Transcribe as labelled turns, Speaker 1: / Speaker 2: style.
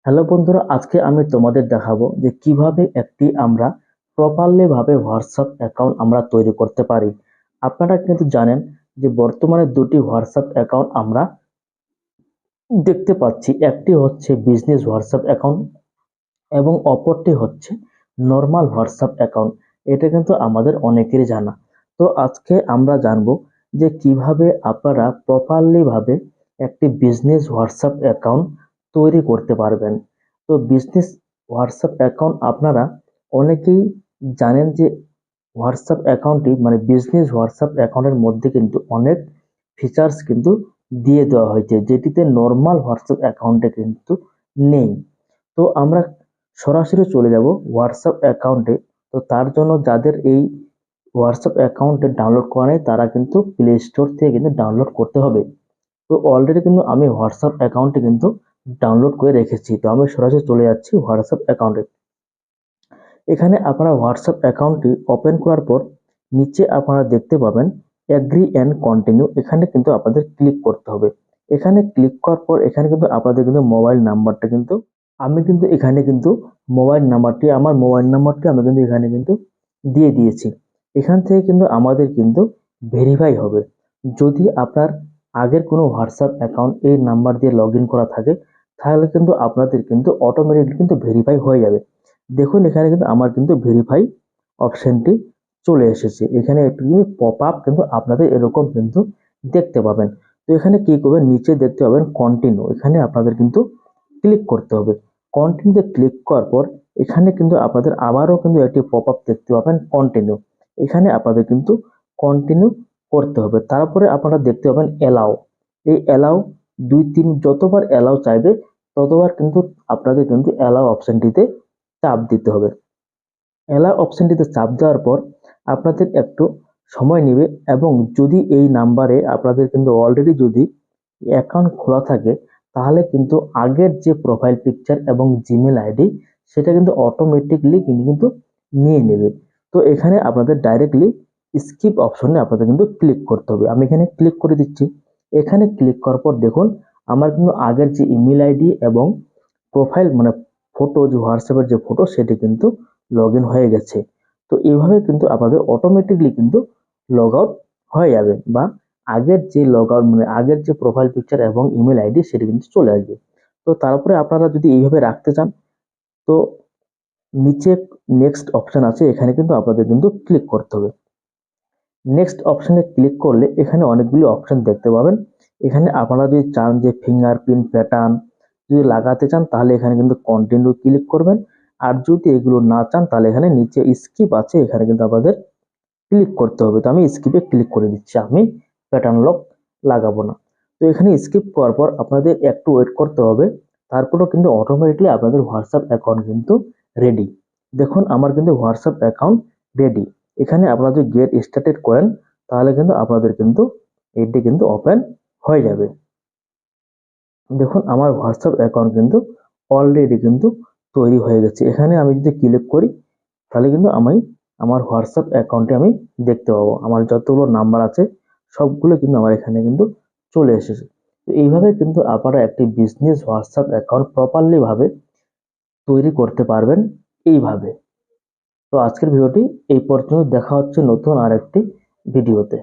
Speaker 1: Hello বন্ধুরা, আজকে আমি তোমাদের দেখাবো যে কিভাবে একটি আমরা প্রপারলি ভাবে হোয়াটসঅ্যাপ অ্যাকাউন্ট আমরা তৈরি করতে পারি। আপনারা কিন্তু জানেন যে বর্তমানে দুটি হোয়াটসঅ্যাপ অ্যাকাউন্ট আমরা দেখতে পাচ্ছি। একটি হচ্ছে বিজনেস হোয়াটসঅ্যাপ অ্যাকাউন্ট এবং অপরটি হচ্ছে নর্মাল হোয়াটসঅ্যাপ অ্যাকাউন্ট। এটা কিন্তু আমাদের অনেকেরই জানা। তো আজকে আমরা জানবো যে কিভাবে আপনারা প্রপারলি ভাবে একটি বিজনেস হোয়াটসঅ্যাপ অ্যাকাউন্ট তৈরি করতে পারবেন। তো বিজনেস হোয়াটসঅ্যাপ অ্যাকাউন্ট আপনারা অনেকেই জানেন যে হোয়াটসঅ্যাপ অ্যাকাউন্টটি মানে বিজনেস হোয়াটসঅ্যাপ অ্যাকাউন্টের মধ্যে কিন্তু অনেক ফিচার্স কিন্তু দিয়ে দেওয়া হয়েছে, যেটিতে নর্মাল হোয়াটসঅ্যাপ অ্যাকাউন্টে কিন্তু নেই। তো আমরা সরাসরি চলে যাব হোয়াটসঅ্যাপ অ্যাকাউন্টে। তো তার জন্য যাদের এই হোয়াটসঅ্যাপ অ্যাকাউন্টে ডাউনলোড করা নেই তারা কিন্তু প্লে স্টোর থেকে কিন্তু ডাউনলোড করতে হবে। তো অলরেডি কিন্তু আমি হোয়াটসঅ্যাপ অ্যাকাউন্টে কিন্তু ডাউনলোড করে রেখেছি। তো আমি সরাসরি চলে যাচ্ছি হোয়াটসঅ্যাপ অ্যাকাউন্টে। এখানে আপনারা হোয়াটসঅ্যাপ অ্যাকাউন্টটি ওপেন করার পর নিচে আপনারা দেখতে পাবেন এগ্রি অ্যান্ড কন্টিনিউ। এখানে কিন্তু আপনাদের ক্লিক করতে হবে। এখানে ক্লিক করার পর এখানে কিন্তু আপনাদের কিন্তু মোবাইল নাম্বারটা কিন্তু আমি কিন্তু এখানে কিন্তু আমার মোবাইল নাম্বারটি আমি কিন্তু এখানে কিন্তু দিয়ে দিয়েছি। এখান থেকে কিন্তু আমাদের কিন্তু ভেরিফাই হবে। যদি আপনার আগের কোনো হোয়াটসঅ্যাপ অ্যাকাউন্ট এই নাম্বার দিয়ে লগ ইন করা থাকে তাহলে কিন্তু আপনাদের কিন্তু অটোমেটিকলি কিন্তু ভেরিফাই হয়ে যাবে। দেখুন এখানে কিন্তু আমার কিন্তু ভেরিফাই অপশনটি চলে এসেছে। এখানে একটি পপ আপ কিন্তু আপনাদের এরকম কিন্তু দেখতে পাবেন। তো এখানে কি করবেন, নিচে দেখতে পাবেন কন্টিনিউ, এখানে আপনাদের কিন্তু ক্লিক করতে হবে। কন্টিনিউতে ক্লিক করার পর এখানে কিন্তু আপনাদের আবারও কিন্তু একটি পপ আপ দেখতে পাবেন কন্টিনিউ। এখানে আপনাদের কিন্তু কন্টিনিউ করতে হবে। তারপরে আপনারা দেখতে পাবেন অ্যালাউ। এই অ্যালাউ দুই তিন যতবার অ্যালাউ চাইবে ততবার কিন্তু আপনাদের কিন্তু অ্যালাউ অপশনটিতে চাপ দিতে হবে। অ্যালাউ অপশনটিতে চাপ দেওয়ার পর আপনাদের একটু সময় নেবে, এবং যদি এই নাম্বারে আপনাদের কিন্তু অলরেডি যদি অ্যাকাউন্ট খোলা থাকে তাহলে কিন্তু আগের যে প্রোফাইল পিকচার এবং জিমেল আইডি সেটা কিন্তু অটোমেটিকলি কিন্তু নিয়ে নেবে। তো এখানে আপনাদের ডাইরেক্টলি স্কিপ অপশনে আপনাদের কিন্তু ক্লিক করতে হবে। আমি এখানে ক্লিক করে দিচ্ছি। এখানে ক্লিক করার পর দেখুন আমার কিন্তু আগের যে ইমেল আইডি এবং প্রোফাইল মানে ফটো, যে হোয়াটসঅ্যাপের যে ফটো সেটি কিন্তু লগ ইন হয়ে গেছে। তো এইভাবে কিন্তু আপনাদের অটোমেটিকলি কিন্তু লগ আউট হয়ে যাবে, বা আগের যে লগ আউট মানে আগের যে প্রোফাইল পিকচার এবং ইমেল আইডি সেটি কিন্তু চলে আসবে। তো তারপরে আপনারা যদি এইভাবে রাখতে চান তো নিচে নেক্সট অপশন আছে, এখানে কিন্তু আপনাদের কিন্তু ক্লিক করতে হবে। নেক্সট অপশনে ক্লিক করলে এখানে অনেকগুলি অপশন দেখতে পাবেন। এখানে আপনারা যদি চান যে ফিঙ্গারপ্রিন্ট প্যাটার্ন যদি লাগাতে চান তাহলে এখানে কিন্তু কন্টিনিউ ক্লিক করবেন। আর যদি এগুলো না চান তাহলে এখানে নিচে স্কিপ আছে, এখানে কিন্তু আপনাদের ক্লিক করতে হবে। তো আমি স্কিপে ক্লিক করে দিচ্ছি, আমি প্যাটার্ন লক লাগাবো না। তো এখানে স্কিপ করার পর আপনাদের একটু ওয়েট করতে হবে। তারপরেও কিন্তু অটোমেটিকলি আপনাদের হোয়াটসঅ্যাপ অ্যাকাউন্ট কিন্তু রেডি। দেখুন আমার কিন্তু হোয়াটসঅ্যাপ অ্যাকাউন্ট রেডি। এখানে আপনারা যদি গেট স্টার্টেড করেন তাহলে কিন্তু আপনাদের কিন্তু এটি কিন্তু ওপেন হয়ে যাবে। দেখুন আমার হোয়াটসঅ্যাপ অ্যাকাউন্ট কিন্তু অলরেডি কিন্তু তৈরি হয়ে গেছে। এখানে আমি যদি ক্লিক করি তাহলে কিন্তু আমি আমার হোয়াটসঅ্যাপ অ্যাকাউন্টে আমি দেখতে পাবো আমার যতগুলো নাম্বার আছে সবগুলো কিন্তু আমার এখানে কিন্তু চলে এসেছে। তো এইভাবে কিন্তু আপনারা একটি বিজনেস হোয়াটসঅ্যাপ অ্যাকাউন্ট প্রপারলি ভাবে তৈরি করতে পারবেন এইভাবে। তো আজকের ভিডিওটি এই পর্যন্ত, দেখা হচ্ছে নতুন আরেকটি ভিডিওতে।